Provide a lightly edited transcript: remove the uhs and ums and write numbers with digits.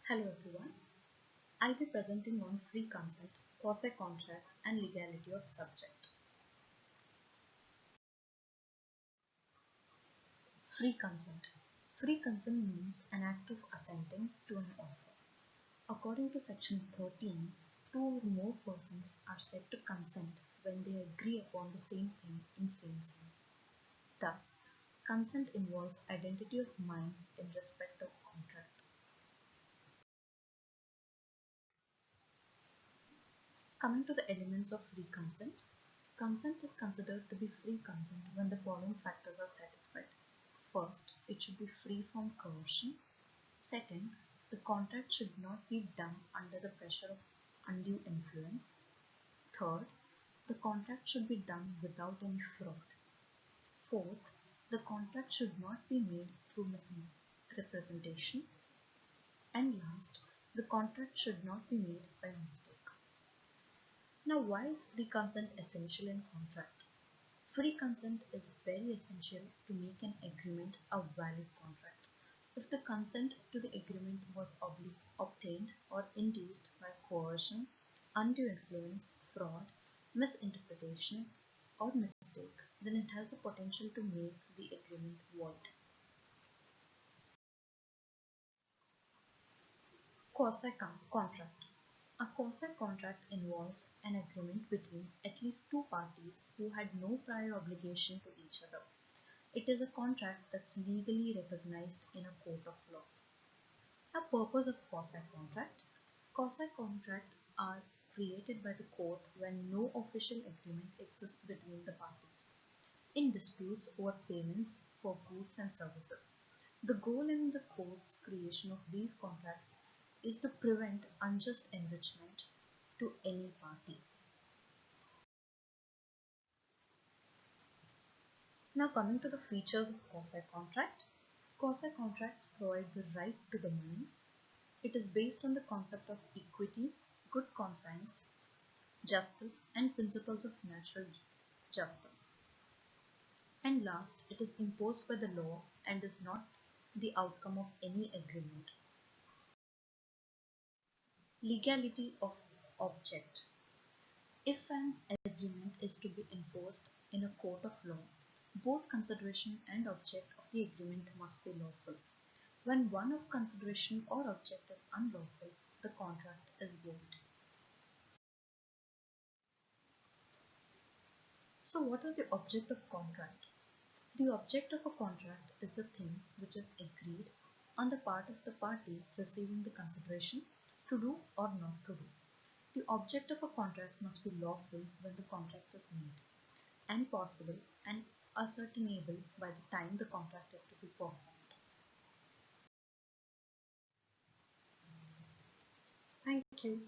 Hello everyone. I'll be presenting on free consent, quasi contract, and legality of subject. Free consent. Free consent means an act of assenting to an offer. According to section 13, two or more persons are said to consent when they agree upon the same thing in same sense. Thus, consent involves identity of minds in respect of contract. Coming to the elements of free consent, consent is considered to be free consent when the following factors are satisfied. First, it should be free from coercion. Second, the contract should not be done under the pressure of undue influence. Third, the contract should be done without any fraud. Fourth, the contract should not be made through misrepresentation. And last, the contract should not be made by mistake. Now, why is free consent essential in contract? Free consent is very essential to make an agreement a valid contract. If the consent to the agreement was obtained or induced by coercion, undue influence, fraud, misinterpretation, or mistake, then it has the potential to make the agreement void. Quasi-contract. A quasi-contract involves an agreement between at least two parties who had no prior obligation to each other. It is a contract that's legally recognized in a court of law. The purpose of quasi-contract. Quasi-contract are created by the court when no official agreement exists between the parties. In disputes over payments for goods and services. The goal in the court's creation of these contracts is to prevent unjust enrichment to any party. Now coming to the features of quasi-contract. Quasi-contracts provide the right to the money. It is based on the concept of equity, good conscience, justice, and principles of natural justice. And last, it is imposed by the law and is not the outcome of any agreement. Legality of object. If an agreement is to be enforced in a court of law, both consideration and object of the agreement must be lawful. When one of consideration or object is unlawful, the contract is void. So what is the object of contract? The object of a contract is the thing which is agreed on the part of the party receiving the consideration to do or not to do. The object of a contract must be lawful when the contract is made, and possible and ascertainable by the time the contract is to be performed. Thank you.